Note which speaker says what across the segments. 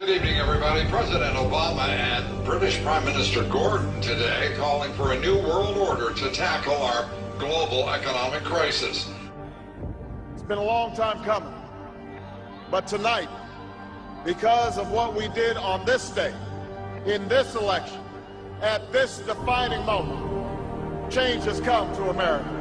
Speaker 1: Good evening, everybody. President Obama and British Prime Minister Gordon today calling for a new world order to tackle our global economic crisis.
Speaker 2: It's been a long time coming, but tonight, because of what we did on this day, in this election, at this defining moment, change has come to America.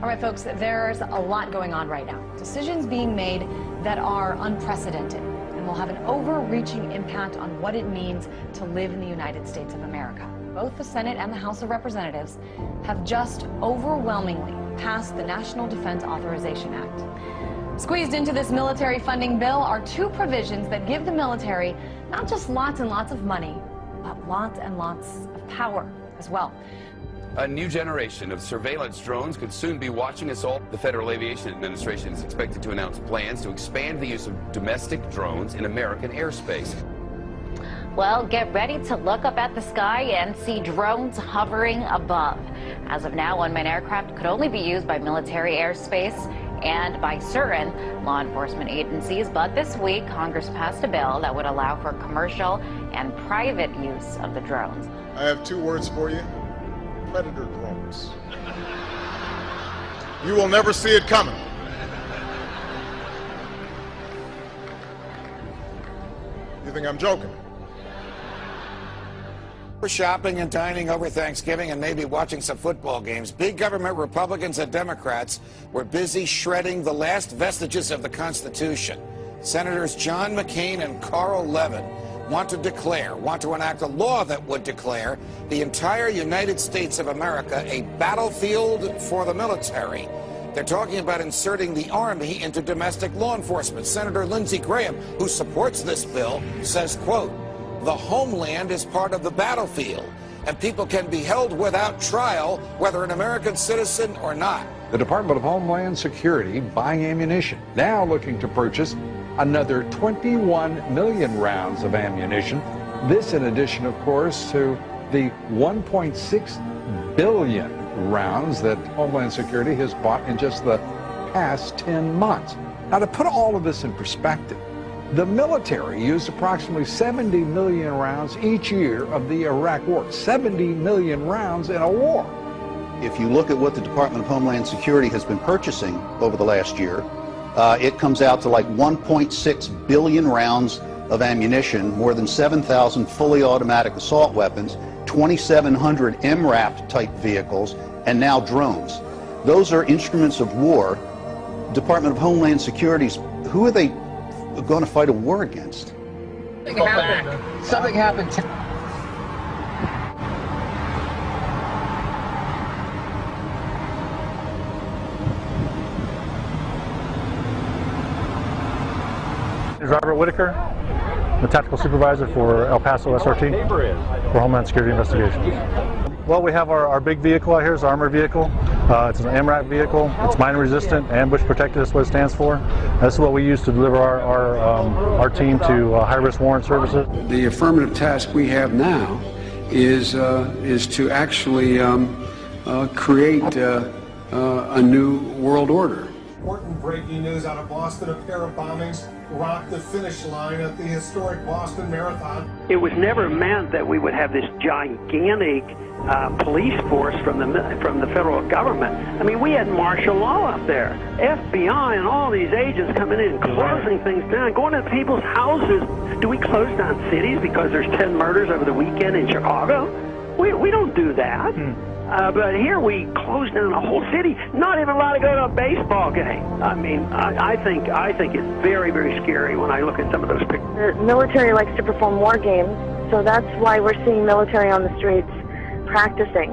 Speaker 3: All right, folks, there's a lot going on right now. Decisions being made that are unprecedented and will have an overreaching impact on what it means to live in the United States of America. Both the Senate and the House of Representatives have just overwhelmingly passed the National Defense Authorization Act. Squeezed into this military funding bill are two provisions that give the military not just lots and lots of money, but lots and lots of power as well.
Speaker 4: A new generation of surveillance drones could soon be watching us all. The Federal Aviation Administration is expected to announce plans to expand the use of domestic drones in American airspace.
Speaker 5: Well, get ready to look up at the sky and see drones hovering above. As of now, unmanned aircraft could only be used by military airspace and by certain law enforcement agencies. But this week, Congress passed a bill that would allow for commercial and private use of the drones.
Speaker 2: I have two words for you. Predator drones. You will never see it coming. You think I'm joking?
Speaker 6: We're shopping and dining over Thanksgiving and maybe watching some football games. Big government Republicans and Democrats were busy shredding the last vestiges of the Constitution. Senators John McCain and Carl Levin want to enact a law that would declare the entire United States of America a battlefield for the military. They're talking about inserting the Army into domestic law enforcement. Senator Lindsey Graham, who supports this bill, says, quote, "The homeland is part of the battlefield, and people can be held without trial, whether an American citizen or not."
Speaker 7: The Department of Homeland Security buying ammunition, now looking to purchase another 21 million rounds of ammunition. This in addition, of course, to the 1.6 billion rounds that Homeland Security has bought in just the past 10 months. Now, to put all of this in perspective, the military used approximately 70 million rounds each year of the Iraq War. 70 million rounds in a war.
Speaker 8: If you look at what the Department of Homeland Security has been purchasing over the last year, it comes out to like 1.6 billion rounds of ammunition, more than 7,000 fully automatic assault weapons, 2,700 MRAP type vehicles, and now drones. Those are instruments of war. Department of Homeland Security's, who are they going to fight a war against?
Speaker 9: Something happened.
Speaker 10: Robert Whitaker, the tactical supervisor for El Paso SRT for Homeland Security Investigations. Well, we have our big vehicle out here. It's an armored vehicle. It's an MRAP vehicle. It's mine resistant, ambush protected. That's what it stands for. That's what we use to deliver our team to high-risk warrant services.
Speaker 11: The affirmative task we have now is to actually create a new world order.
Speaker 12: Important breaking news out of Boston. A pair of bombings rocked the finish line at the historic Boston Marathon.
Speaker 13: It was never meant that we would have this gigantic police force from the federal government. I mean, we had martial law up there. FBI and all these agents coming in, closing things down, going to people's houses. Do we close down cities because there's 10 murders over the weekend in Chicago? We don't do that. But here we close down a whole city, not even allowed to go to a baseball game. I mean, I think it's very, very scary when I look at some of those pictures.
Speaker 14: The military likes to perform war games, so that's why we're seeing military on the streets practicing.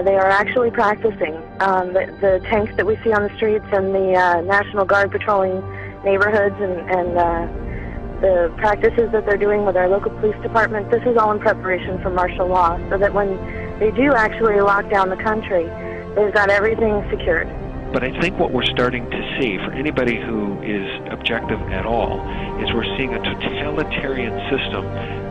Speaker 14: They are actually practicing. The tanks that we see on the streets and the National Guard patrolling neighborhoods and the practices that they're doing with our local police department, this is all in preparation for martial law, so that when they do actually lock down the country, they've got everything secured.
Speaker 15: But I think what we're starting to see, for anybody who is objective at all, is we're seeing a totalitarian system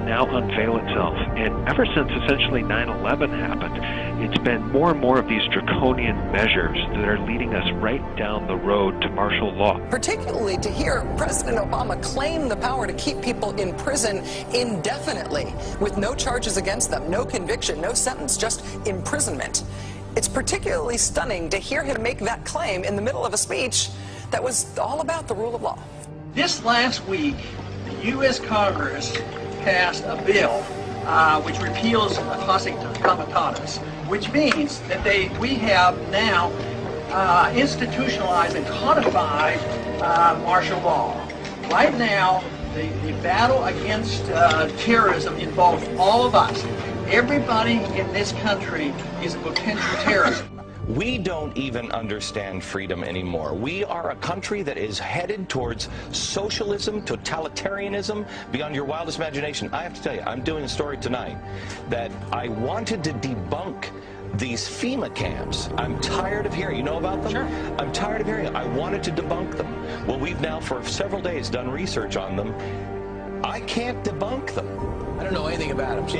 Speaker 15: now unveil itself. And ever since essentially 9/11 happened, it's been more and more of these draconian measures that are leading us right down the road to martial law.
Speaker 16: Particularly to hear President Obama claim the power to keep people in prison indefinitely with no charges against them, no conviction, no sentence, just imprisonment. It's particularly stunning to hear him make that claim in the middle of a speech that was all about the rule of law.
Speaker 17: This last week, the U.S. Congress passed a bill which repeals classic comitatus, which means that we have now institutionalized and codified martial law. Right now, the battle against terrorism involves all of us. Everybody in this country is a potential terrorist.
Speaker 18: We don't even understand freedom anymore. We are a country that is headed towards socialism, totalitarianism, beyond your wildest imagination. I have to tell you, I'm doing a story tonight that I wanted to debunk these FEMA camps. I'm tired of hearing. You know about them? Sure. I'm tired of hearing it. I wanted to debunk them. Well, we've now for several days done research on them. I can't debunk them.
Speaker 19: I don't know anything about them.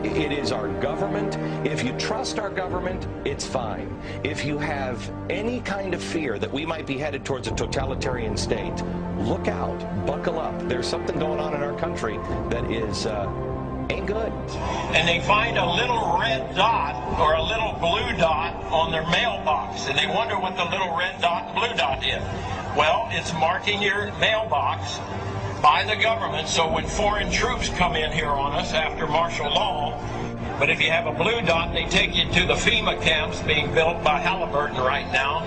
Speaker 18: It is our government. If you trust our government, it's fine. If you have any kind of fear that we might be headed towards a totalitarian state, look out, buckle up. There's something going on in our country that is ain't good.
Speaker 20: And they find a little red dot or a little blue dot on their mailbox, and they wonder what the little red dot and blue dot is. Well, it's marking your mailbox by the government, so when foreign troops come in here on us after martial law, but if you have a blue dot, they take you to the FEMA camps being built by Halliburton right now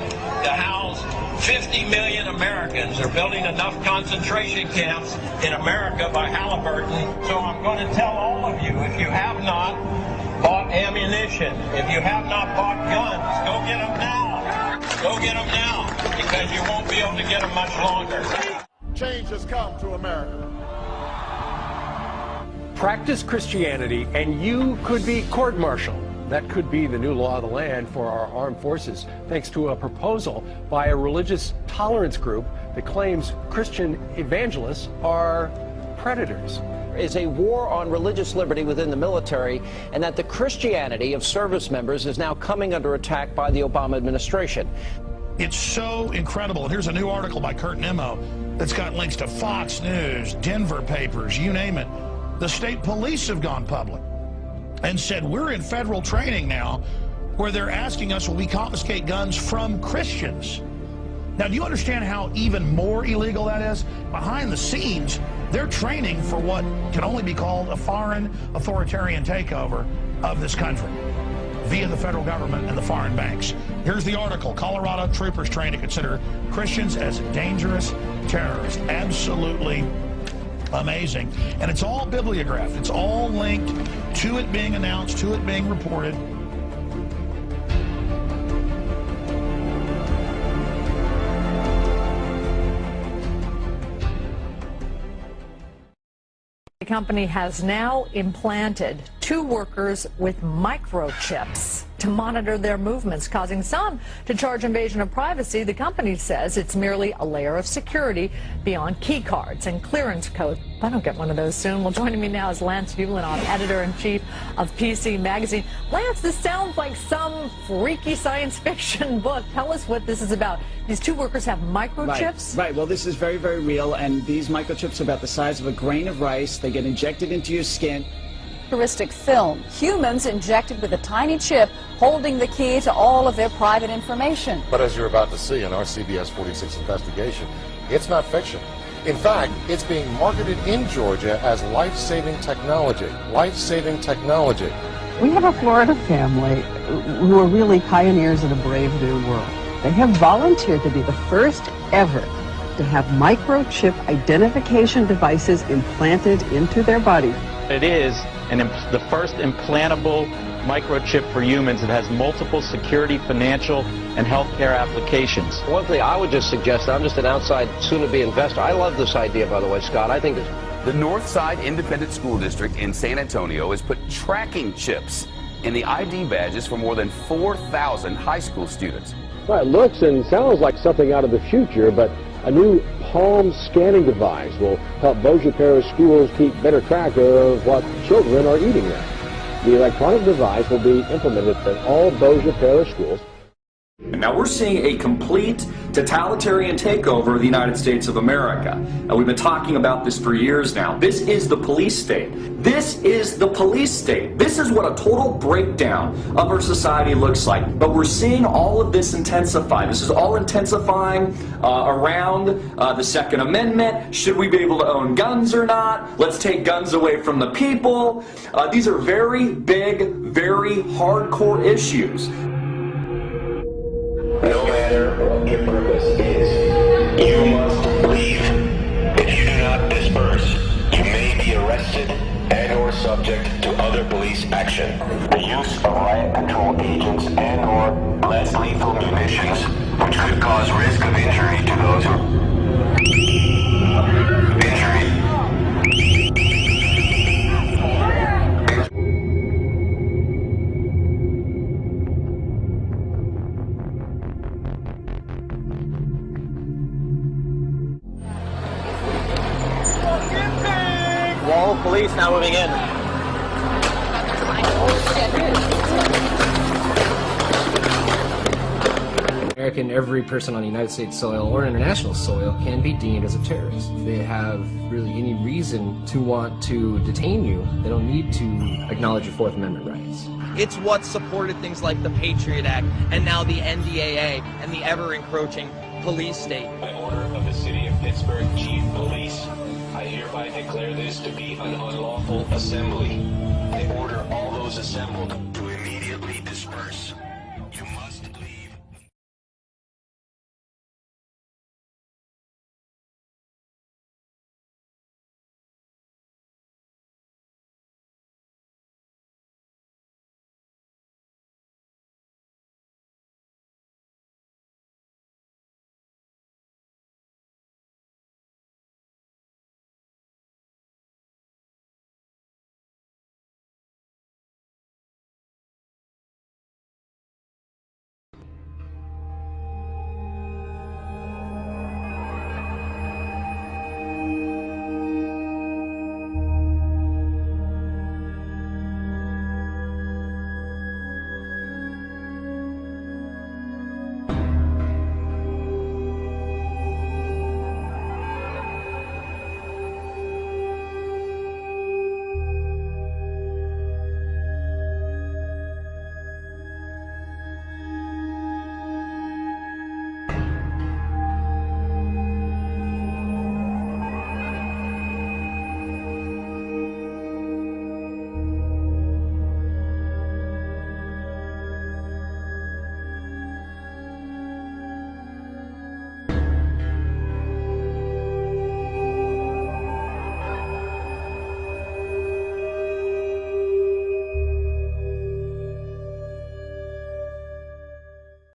Speaker 20: to house 50 million Americans. They're building enough concentration camps in America by Halliburton. So I'm going to tell all of you, if you have not bought ammunition, if you have not bought guns, go get them now. Go get them now, because you won't be able to get them much longer.
Speaker 2: Change has come to America.
Speaker 19: Practice Christianity and you could be court-martialed. That could be the new law of the land for our armed forces, thanks to a proposal by a religious tolerance group that claims Christian evangelists are predators.
Speaker 21: Is a war on religious liberty within the military, and that the Christianity of service members is now coming under attack by the Obama administration.
Speaker 22: It's so incredible. And here's a new article by Kurt Nimmo that's got links to Fox News, Denver papers, you name it. The state police have gone public and said, we're in federal training now where they're asking us, will we confiscate guns from Christians? Now, do you understand how even more illegal that is? Behind the scenes, they're training for what can only be called a foreign authoritarian takeover of this country via the federal government and the foreign banks. Here's the article. Colorado troopers trained to consider Christians as dangerous terrorists. Absolutely amazing. And it's all bibliographed. It's all linked to it being announced, to it being reported.
Speaker 23: The company has now implanted 2 workers with microchips to monitor their movements, causing some to charge invasion of privacy. The company says it's merely a layer of security beyond key cards and clearance codes. If I don't get one of those soon. Well, joining me now is Lance Ulanoff, editor-in-chief of PC Magazine. Lance, this sounds like some freaky science fiction book. Tell us what this is about. These 2 workers have microchips?
Speaker 24: Right. Well, this is very, very real, and these microchips are about the size of a grain of rice. They get injected into your skin.
Speaker 25: Futuristic film. Humans injected with a tiny chip holding the key to all of their private information.
Speaker 26: But as you're about to see in our CBS 46 investigation, it's not fiction. In fact, it's being marketed in Georgia as life-saving technology. Life-saving technology.
Speaker 27: We have a Florida family who are really pioneers in a brave new world. They have volunteered to be the first ever to have microchip identification devices implanted into their body.
Speaker 28: It is the first implantable microchip for humans that has multiple security, financial, and healthcare applications.
Speaker 21: One thing I would just suggest, I'm just an outside soon-to-be investor. I love this idea, by the way, Scott. I think it's...
Speaker 4: The Northside Independent School District in San Antonio has put tracking chips in the ID badges for more than 4,000 high school students.
Speaker 1: Well, it looks and sounds like something out of the future, but a new palm scanning device will help Bossier Parish schools keep better track of what children are eating there. The electronic device will be implemented at all Bossier Parish schools.
Speaker 3: Now we're seeing a complete totalitarian takeover of the United States of America. And we've been talking about this for years now. This is the police state. This is the police state. This is what a total breakdown of our society looks like. But we're seeing all of this intensify. This is all intensifying around the Second Amendment. Should we be able to own guns or not? Let's take guns away from the people. These are very big, very hardcore issues.
Speaker 5: No matter what your purpose is, you must leave. If you do not disperse, you may be arrested and or subject to other police action. The use of riot control agents and or less lethal munitions, which could cause risk of injury to those who...
Speaker 6: Wall of police now moving in.
Speaker 7: American, every person on United States soil or international soil can be deemed as a terrorist. If they have really any reason to want to detain you, they don't need to acknowledge your Fourth Amendment rights.
Speaker 8: It's what supported things like the Patriot Act and now the NDAA and the ever-encroaching police state.
Speaker 5: By order of the City of Pittsburgh Chief Police, I hereby declare this to be an unlawful assembly. I order all those assembled to immediately disperse.